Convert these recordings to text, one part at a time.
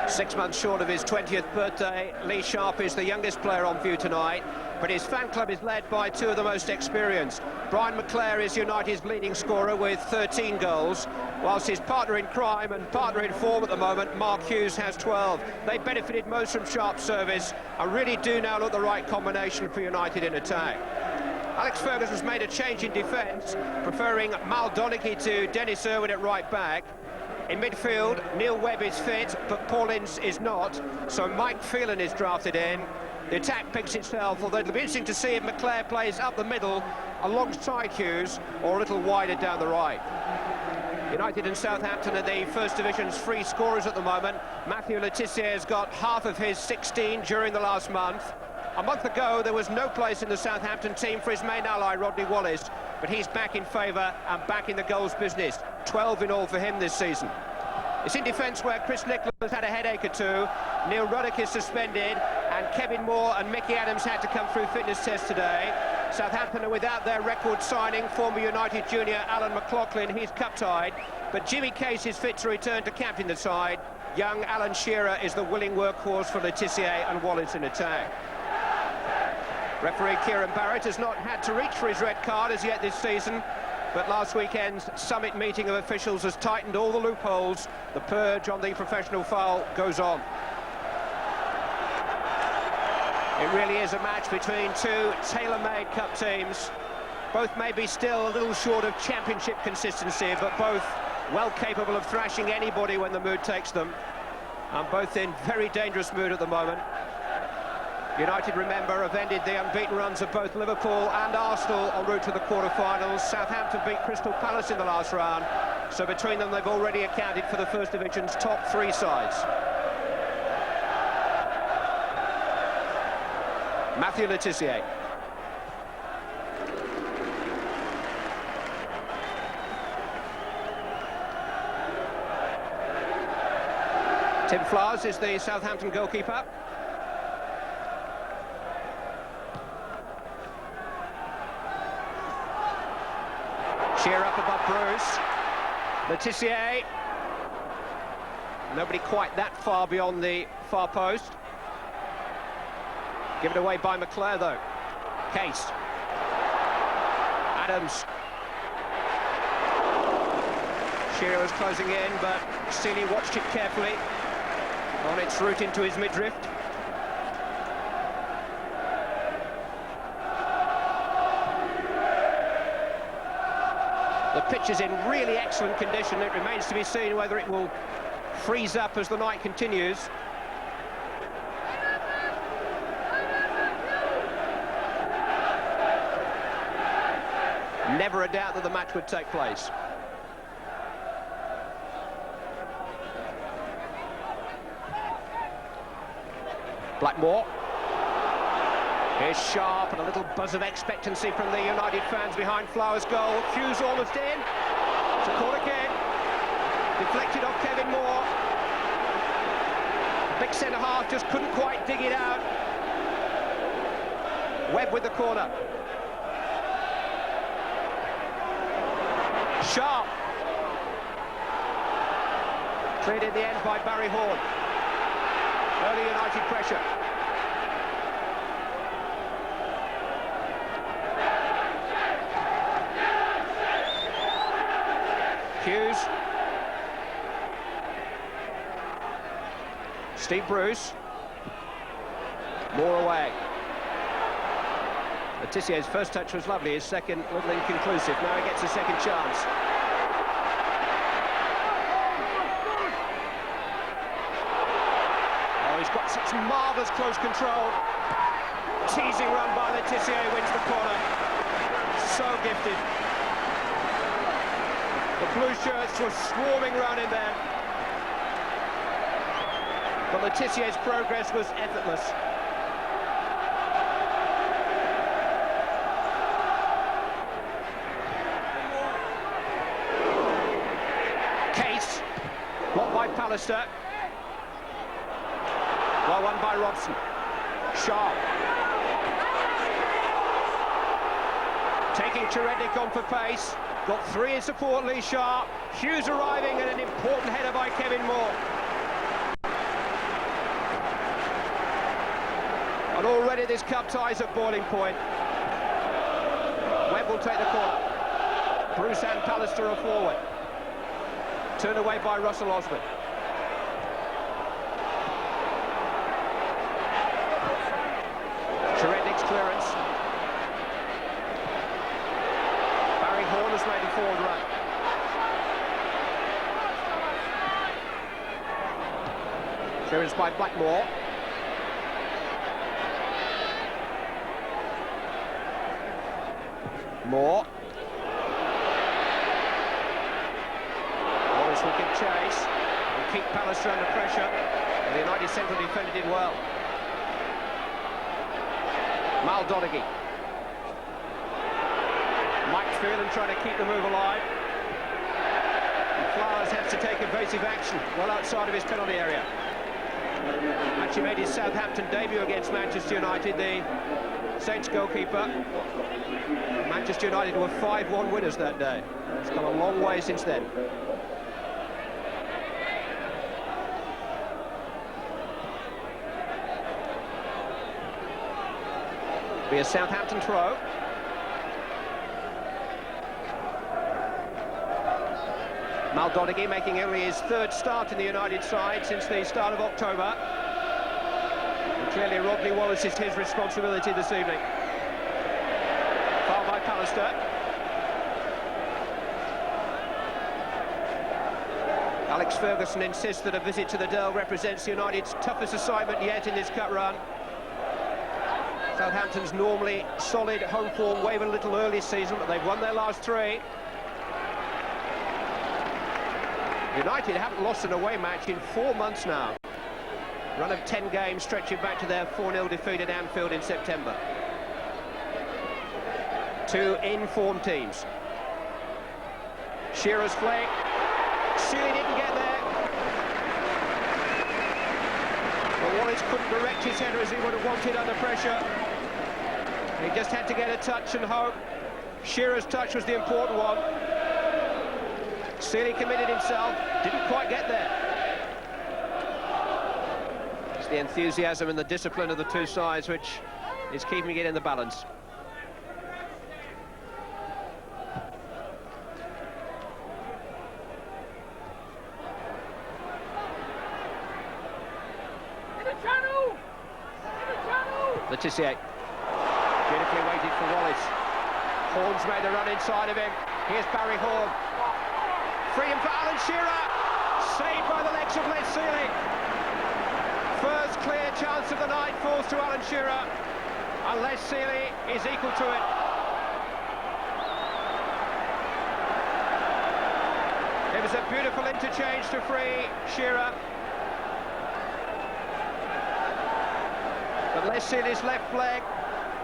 6 months short of his 20th birthday, Lee Sharp is the youngest player on view tonight, but his fan club is led by two of the most experienced. Brian McClare is United's leading scorer with 13 goals, whilst his partner in crime and partner in form at the moment, Mark Hughes, has 12. They benefited most from Sharp's service and really do now look the right combination for United in attack. Alex Ferguson's made a change in defence, preferring Mal Donaghy to Dennis Irwin at right back. In midfield, Neil Webb is fit, but Paul Ince is not, so Mike Phelan is drafted in. The attack picks itself, although it'll be interesting to see if McClare plays up the middle alongside Hughes or a little wider down the right. United and Southampton are the First Division's free scorers at the moment. Matthew Le Tissier has got half of his 16 during the last month. A month ago, there was no place in the Southampton team for his main ally, Rodney Wallace, but he's back in favour and back in the goals business. 12 in all for him this season. It's in defence where Chris Nicholas had a headache or two. Neil Ruddock is suspended, and Kevin Moore and Mickey Adams had to come through fitness tests today. Southampton are without their record signing, former United junior Alan McLaughlin. He's cup-tied, but Jimmy Case is fit to return to captain the side. Young Alan Shearer is the willing workhorse for Le Tissier and Wallace in attack. Referee Kieran Barrett has not had to reach for his red card as yet this season, but last weekend's summit meeting of officials has tightened all the loopholes. The purge on the professional foul goes on. It really is a match between two tailor-made cup teams. Both may be still a little short of championship consistency, but both well capable of thrashing anybody when the mood takes them. And both in very dangerous mood at the moment. United, remember, have ended the unbeaten runs of both Liverpool and Arsenal en route to the quarter-finals. Southampton beat Crystal Palace in the last round, so between them they've already accounted for the First Division's top three sides. Matthew Le Tissier. Tim Flowers is the Southampton goalkeeper. Shearer up above Bruce. Le Tissier. Nobody quite that far beyond the far post. Given away by McClare, though. Case. Adams. Shearer was closing in, but Seeley watched it carefully on its route into his midriff. The pitch is in really excellent condition. It remains to be seen whether it will freeze up as the night continues. Never a doubt that the match would take place. Blackmore. Here's Sharp, and a little buzz of expectancy from the United fans behind Flowers' goal. Hughes almost in. It's a corner kick. Deflected off Kevin Moore. Big centre-half just couldn't quite dig it out. Webb with the corner. Sharp. Cleared in the end by Barry Horn. Early United pressure. Hughes. Steve Bruce. More away. Le Tissier's first touch was lovely, his second a little inconclusive. Now he gets a second chance. Oh, he's got such marvellous close control. Teasing run by Le Tissier, wins the corner. So gifted. The blue shirts were swarming round in there. But Le Tissier's progress was effortless. Case, blocked by Pallister. Well won by Robson. Sharp. Taking Cherednik on for pace. Got three in support, Lee Sharp. Hughes arriving, and an important header by Kevin Moore. And already this cup tie's at boiling point. Webb will take the corner. Bruce and Pallister are forward. Turned away by Russell Osman. Cherednik's clearance. Barry Horn has made a forward run. Clearance by Blackmore. Moore. Wallace will give chase and keep Pallister under pressure. The United central defender did well. Mal Donaghy. Mike Phelan trying to keep the move alive. And Flowers has to take evasive action well outside of his penalty area. Actually made his Southampton debut against Manchester United, the Saints goalkeeper. Manchester United were 5-1 winners that day. It's gone a long way since then. Be a Southampton throw. Mal Donaghy making only his third start in the United side since the start of October. And clearly Rodney Wallace is his responsibility this evening. Foul by Pallister. Alex Ferguson insists that a visit to the Dell represents United's toughest assignment yet in this cup run. Southampton's normally solid home form wavered a little early season, but they've won their last three. United haven't lost an away match in 4 months now. Run of 10 games stretching back to their 4-0 defeat at Anfield in September. Two in-form teams. Shearer's flick. Sealy didn't get there. But Wallace couldn't direct his header as he would have wanted under pressure. He just had to get a touch and hope. Shearer's touch was the important one. Sealy committed himself, didn't quite get there. It's the enthusiasm and the discipline of the two sides which is keeping it in the balance. Letitia. Beautifully waited for Wallace. Horn's made the run inside of him. Here's Barry Horn. Freedom for Alan Shearer. Saved by the legs of Les Sealy. First clear chance of the night falls to Alan Shearer. And Les Sealy is equal to it. It was a beautiful interchange to free Shearer. But Les Sealy's left leg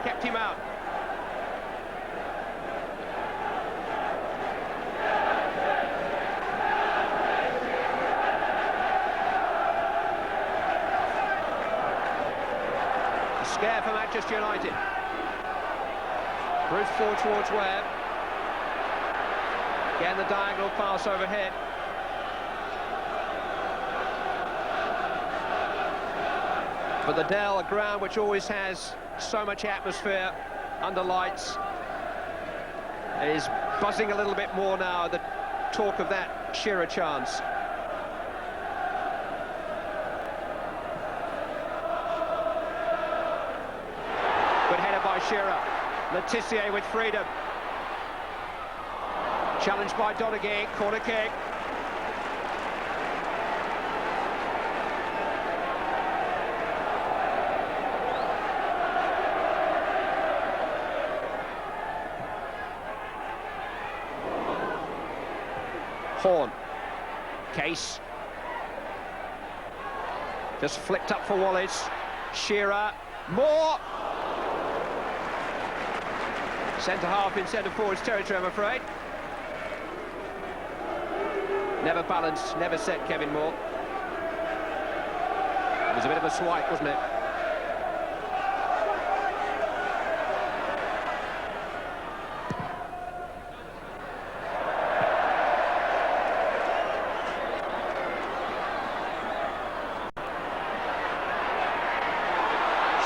kept him out. A scare for Manchester United. Bruce forward towards Webb. Again the diagonal pass overhead. But the Dell, a ground which always has so much atmosphere under lights, is buzzing a little bit more now, the talk of that Shearer chance. Good header by Shearer. Letitia with freedom. Challenged by Donaghy, corner kick. Horn. Case. Just flicked up for Wallace. Shearer. Moore. Centre half in centre forward's territory, I'm afraid. Never balanced, never set, Kevin Moore. It was a bit of a swipe, wasn't it?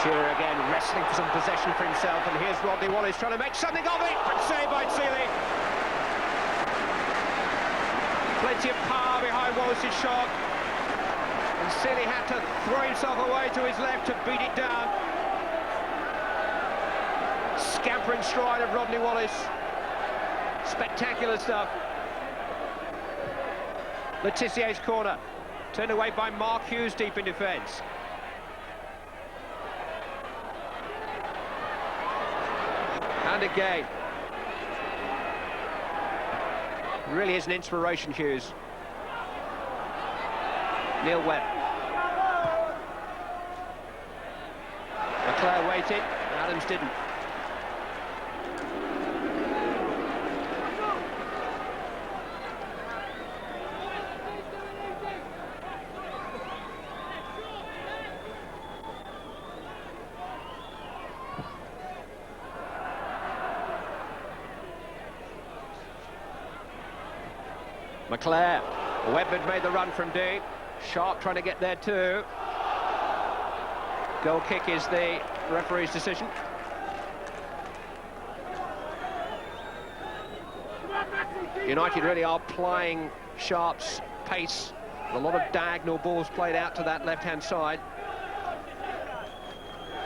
Shearer again wrestling for some possession for himself, and here's Rodney Wallace trying to make something of it, but saved by Seeley. Plenty of power behind Wallace's shot, and Seeley had to throw himself away to his left to beat it down. Scampering stride of Rodney Wallace. Spectacular stuff. Letizier's corner, turned away by Mark Hughes deep in defence. And again. Really is an inspiration, Hughes. Neil Webb. Leclerc waited, Adams didn't. Leclerc. Webb had made the run from deep. Sharp trying to get there too. Goal kick is the referee's decision. United really are plying Sharp's pace. A lot of diagonal balls played out to that left-hand side.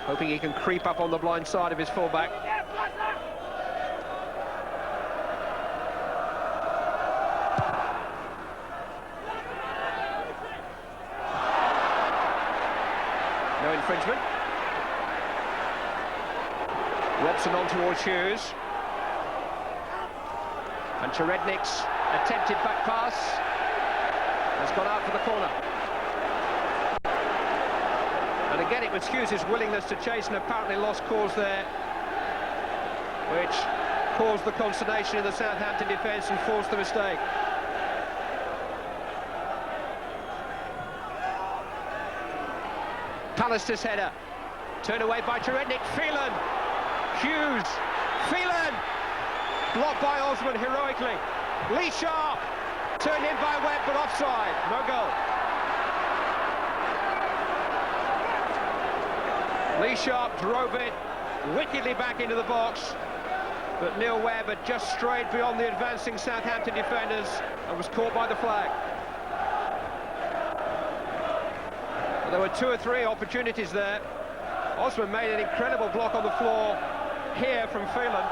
Hoping he can creep up on the blind side of his fullback. No infringement. Robson on towards Hughes. And Cherednik's attempted back pass has gone out for the corner. And again it was Hughes' willingness to chase and apparently lost cause there, which caused the consternation in the Southampton defence and forced the mistake. Pallister's header, turned away by Cherednik. Phelan, Hughes, Phelan, blocked by Osman heroically. Lee Sharp, turned in by Webb, but offside, no goal. Lee Sharp drove it wickedly back into the box, but Neil Webb had just strayed beyond the advancing Southampton defenders and was caught by the flag. There were two or three opportunities there. Osman made an incredible block on the floor here from Phelan.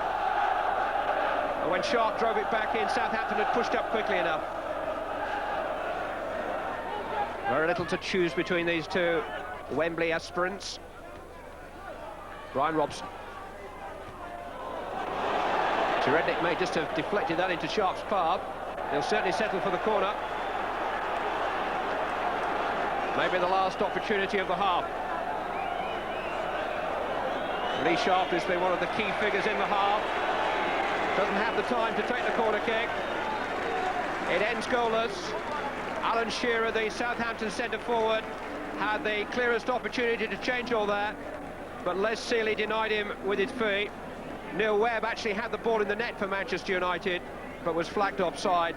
And when Sharp drove it back in, Southampton had pushed up quickly enough. Very little to choose between these two Wembley aspirants. Brian Robson. Cherednik may just have deflected that into Sharp's path. He'll certainly settle for the corner. Maybe the last opportunity of the half. Lee Sharp has been one of the key figures in the half. Doesn't have the time to take the corner kick. It ends goalless. Alan Shearer, the Southampton centre-forward, had the clearest opportunity to change all that, but Les Seeley denied him with his feet. Neil Webb actually had the ball in the net for Manchester United, but was flagged offside.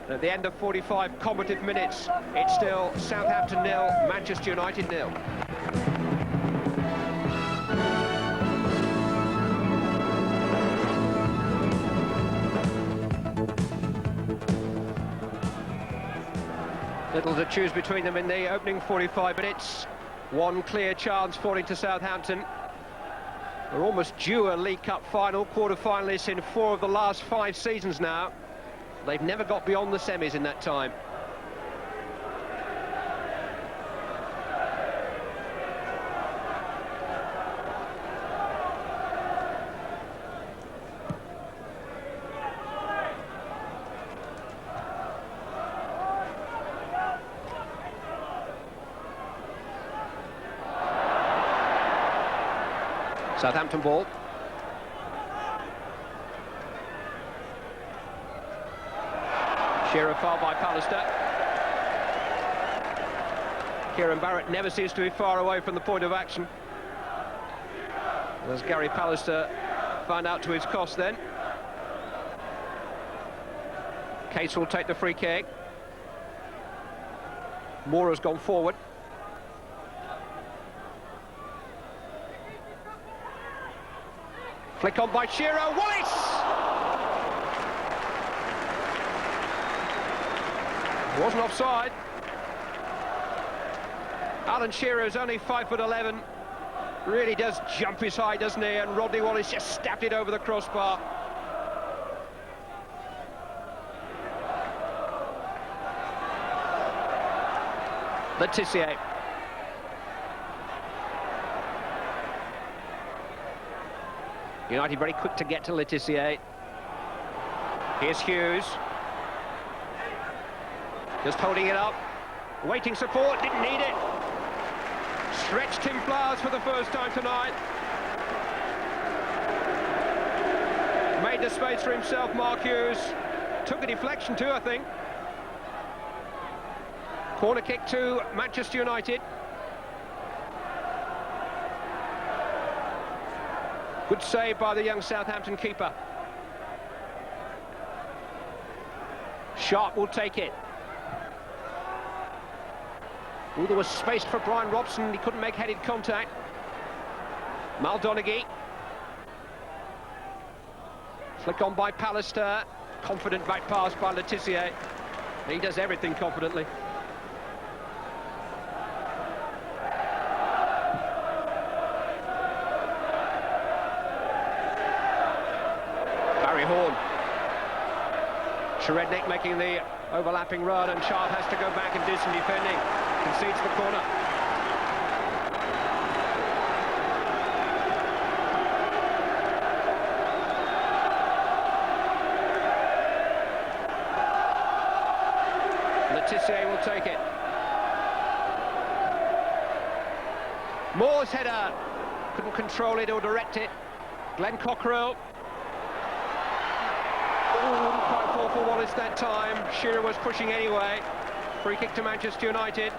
At the end of 45 combative minutes, it's still Southampton 0, Manchester United 0. Little to choose between them in the opening 45 minutes. One clear chance falling to Southampton. We're almost due a League Cup final, quarter-finalists in 4 of the last 5 seasons now. They've never got beyond the semis in that time. Southampton ball. Shearer fouled by Pallister. Kieran Barrett never seems to be far away from the point of action. As Gary Pallister found out to his cost then. Case will take the free kick. Moore has gone forward. Flick on by Shearer, Wallace! Wasn't offside. Alan Shearer is only 5'11". Really does jump his height, doesn't he? And Rodney Wallace just stabbed it over the crossbar. Letitia. United very quick to get to Letitia. Here's Hughes. Just holding it up. Waiting support, didn't need it. Stretched Tim Flowers for the first time tonight. Made the space for himself, Mark Hughes. Took a deflection too, I think. Corner kick to Manchester United. Good save by the young Southampton keeper. Sharp will take it. Oh, there was space for Brian Robson. He couldn't make headed contact. Maldonaghy. Flick on by Pallister. Confident back pass by Letitia. He does everything confidently. Barry Horn. Shearer making the overlapping run, and Sharp has to go back and do some defending. Concedes the corner. Letitia will take it. Moore's header. Couldn't control it or direct it. Glenn Cockrell. Didn't quite fall for Wallace that time. Shearer was pushing anyway. Free kick to Manchester United.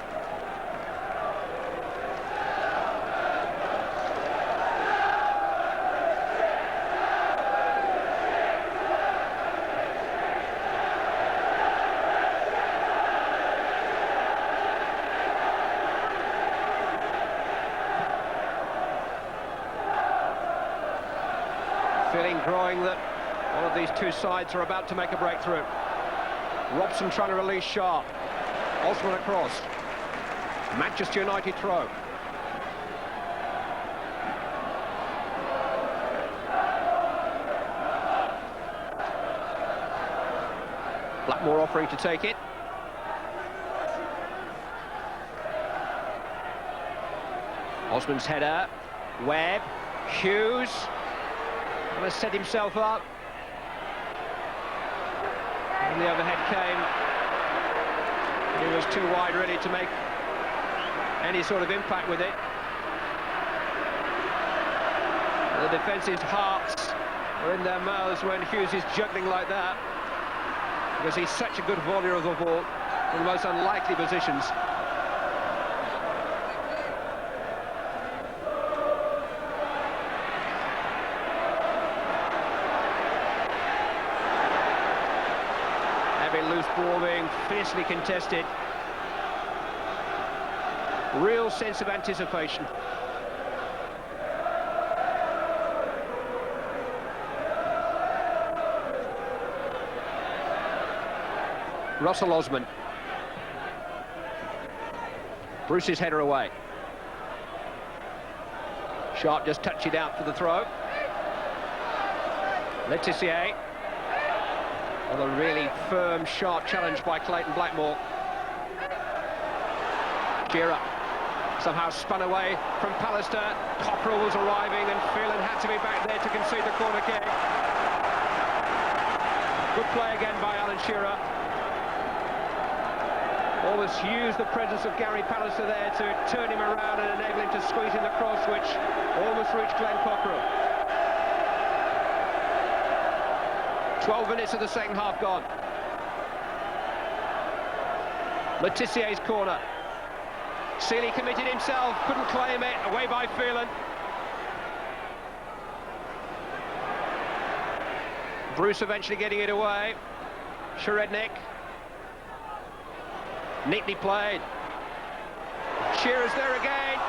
Feeling growing that one of these two sides are about to make a breakthrough. Robson trying to release Sharp. Osman across. Manchester United throw. Blackmore offering to take it. Osman's header. Webb. Hughes. Going to set himself up. And the overhead came. He was too wide really to make any sort of impact with it. The defensive hearts are in their mouths when Hughes is juggling like that, because he's such a good volleyer of the ball from the most unlikely positions. Loose ball being fiercely contested. Real sense of anticipation. Russell Osman. Bruce's header away. Sharp just touched it out for the throw. Letitia. A really firm, sharp challenge by Clayton Blackmore. Shearer somehow spun away from Pallister. Cockrell was arriving, and Phelan had to be back there to concede the corner kick. Good play again by Alan Shearer. Almost used the presence of Gary Pallister there to turn him around and enable him to squeeze in the cross, which almost reached Glenn Cockrell. 12 minutes of the second half gone. Letitia's corner. Seeley committed himself, couldn't claim it, away by Phelan. Bruce eventually getting it away. Sherednik. Neatly played. Shearer's there again.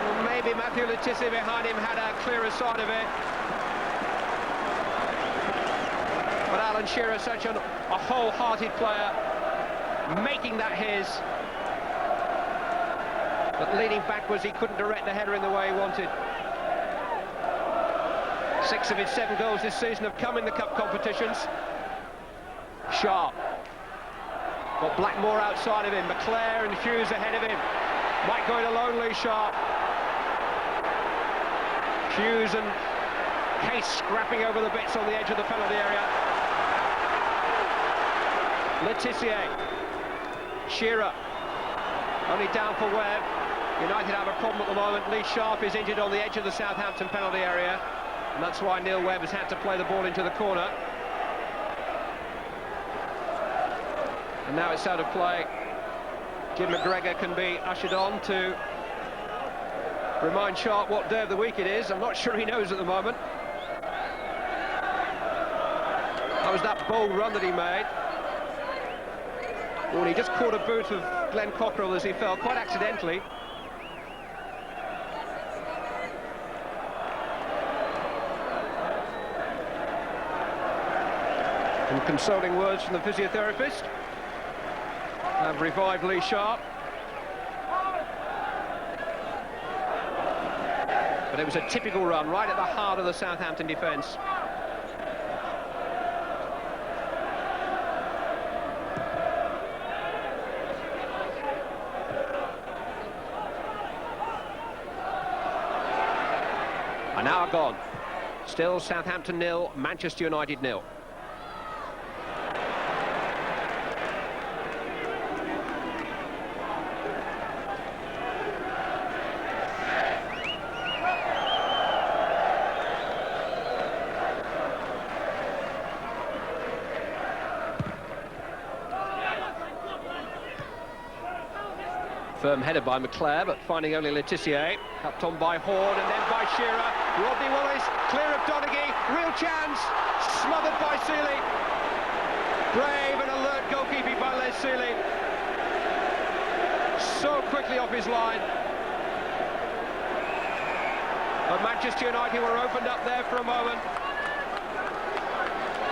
Well, maybe Matthew Le Tissier behind him had a clearer side of it. But Alan Shearer, such a wholehearted player, making that his. But leaning backwards, he couldn't direct the header in the way he wanted. 6 of his 7 goals this season have come in the cup competitions. Sharp. Got Blackmore outside of him, McClare and Hughes ahead of him. Might go it alone, Lee Sharp. Hughes and Case scrapping over the bits on the edge of the penalty area. Le Tissier. Shearer. Only down for Webb. United have a problem at the moment. Lee Sharp is injured on the edge of the Southampton penalty area. And that's why Neil Webb has had to play the ball into the corner. And now it's out of play. Jim McGregor can be ushered on to remind Sharp what day of the week it is. I'm not sure he knows at the moment. That was that bold run that he made. Well, he just caught a boot of Glenn Cockrell as he fell, quite accidentally. And consoling words from the physiotherapist have revived Lee Sharp. But it was a typical run, right at the heart of the Southampton defence. An hour gone. Still Southampton 0, Manchester United 0. Firm header by McClare, but finding only Le Tissier. Cupped on by Horn and then by Shearer. Rodney Wallace, clear of Donaghy. Real chance, smothered by Seeley. Brave and alert goalkeeping by Les Seeley. So quickly off his line. But Manchester United were opened up there for a moment.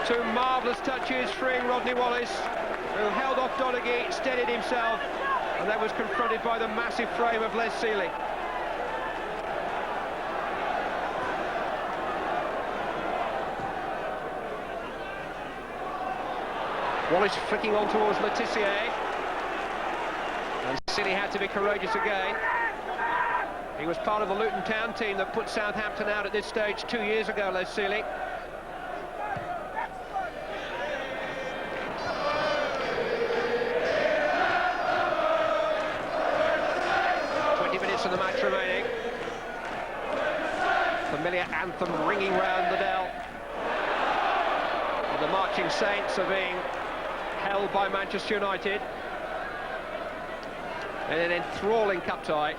2 marvellous touches, freeing Rodney Wallace, who held off Donaghy, steadied himself, and then was confronted by the massive frame of Les Seeley. Wallace flicking on towards Le Tissier. And Seeley had to be courageous again. He was part of the Luton Town team that put Southampton out at this stage 2 years ago, Les Seeley. Of the match remaining. Familiar anthem ringing round the Dell. And the marching Saints are being held by Manchester United in an enthralling cup tie.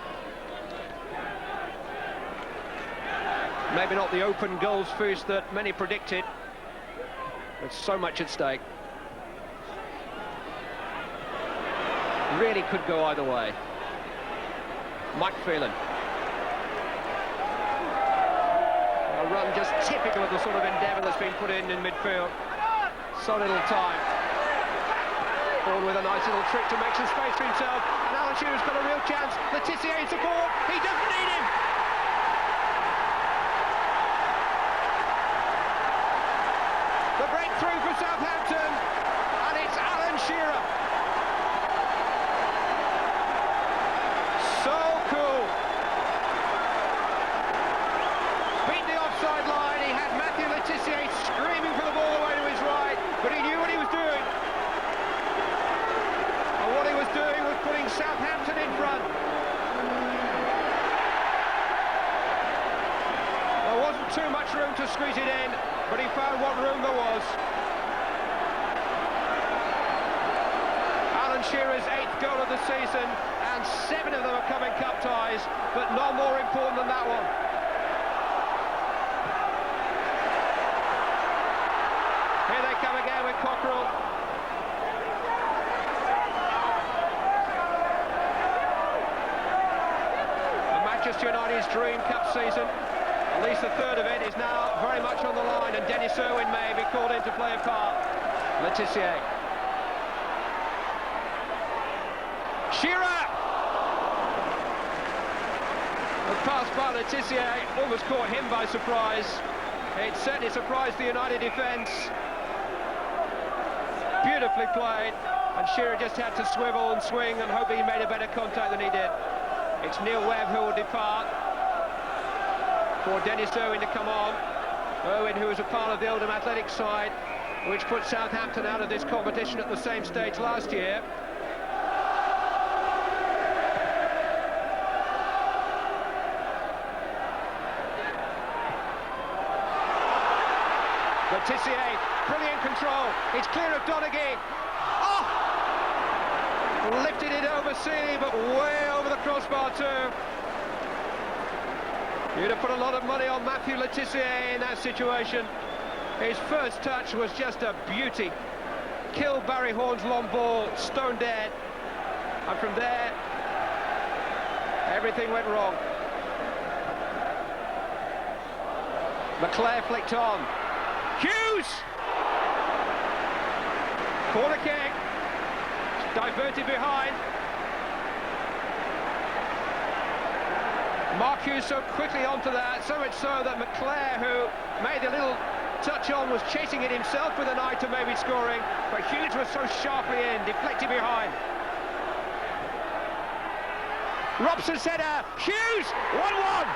Maybe not the open goals feast that many predicted, with so much at stake. Really could go either way. Mike Phelan. A run just typical of the sort of endeavour that's been put in midfield. So little time. Horn with a nice little trick to make some space for himself. And Alan Shearer's got a real chance. Le Tissier in support. He doesn't need him. The breakthrough for Southampton. And it's Alan Shearer. So cool. Beat the offside line. He had Matthew Le Tissier screaming for the ball away to his right, but he knew what he was doing. And what he was doing was putting Southampton in front. There wasn't too much room to squeeze it in, but he found what room there was. Alan Shearer's 8th goal of the season, and 7 of them are coming cup ties, but none more important than that one. Here they come again with Cockrell. And Manchester United's dream cup season. At least a third of it is now very much on the line, and Dennis Irwin may be called in to play a part. Le Tissier. Shearer! The pass by Le Tissier almost caught him by surprise. It certainly surprised the United defence. Beautifully played, and Shearer just had to swivel and swing and hope he made a better contact than he did. It's Neil Webb who will depart for Dennis Irwin to come on. Irwin, who was a part of the Oldham Athletics side, which put Southampton out of this competition at the same stage last year. But Tissier, brilliant control. It's clear of Donaghy. Oh! Lifted it over Seeley, but way over the crossbar too. You'd have put a lot of money on Matthew Le Tissier in that situation. His first touch was just a beauty. Killed Barry Horn's long ball, stone dead. And from there, everything went wrong. McClair flicked on. Hughes! Corner kick. Diverted behind. Mark Hughes so quickly onto that, so much so that McClair, who made a little touch on, was chasing it himself with an eye to maybe scoring, but Hughes was so sharply in, deflected behind. Robson's header, Hughes, 1-1!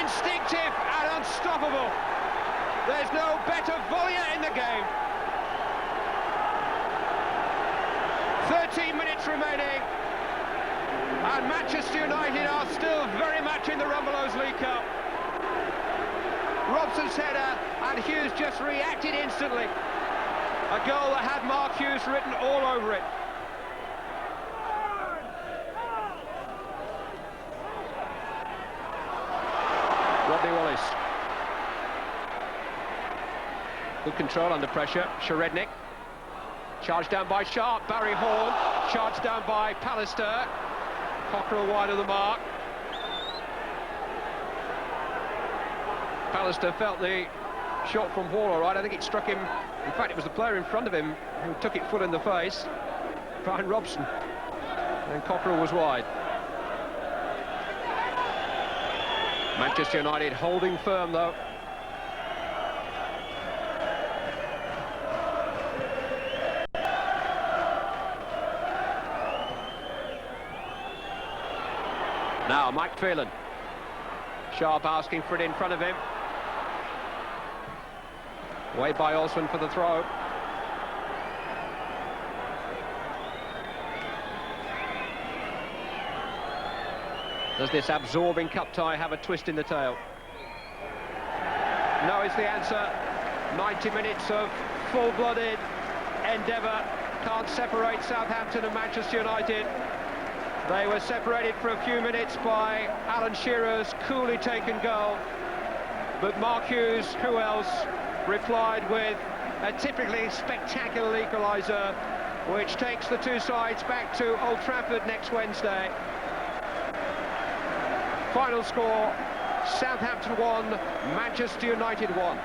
Instinctive and unstoppable. There's no better volleyer in the game. 13 minutes remaining, and Manchester United are still very much in the Rumberlows League Cup. Robson's header, and Hughes just reacted instantly. A goal that had Mark Hughes written all over it. Rodney Wallace. Good control under pressure. Shearer. Charged down by Sharp. Barry Horn. Charged down by Pallister. Cockerell wide of the mark. Pallister felt the shot from Hall all right. I think it struck him. In fact, it was the player in front of him who took it full in the face. Brian Robson. And Cockerell was wide. Manchester United holding firm, though. Now, Mike Phelan. Sharp asking for it in front of him. Way by Osman for the throw. Does this absorbing cup tie have a twist in the tail? No is the answer. 90 minutes of full-blooded endeavour. Can't separate Southampton and Manchester United. They were separated for a few minutes by Alan Shearer's coolly taken goal. But Mark Hughes, who else, replied with a typically spectacular equaliser, which takes the two sides back to Old Trafford next Wednesday. Final score, Southampton 1, Manchester United 1.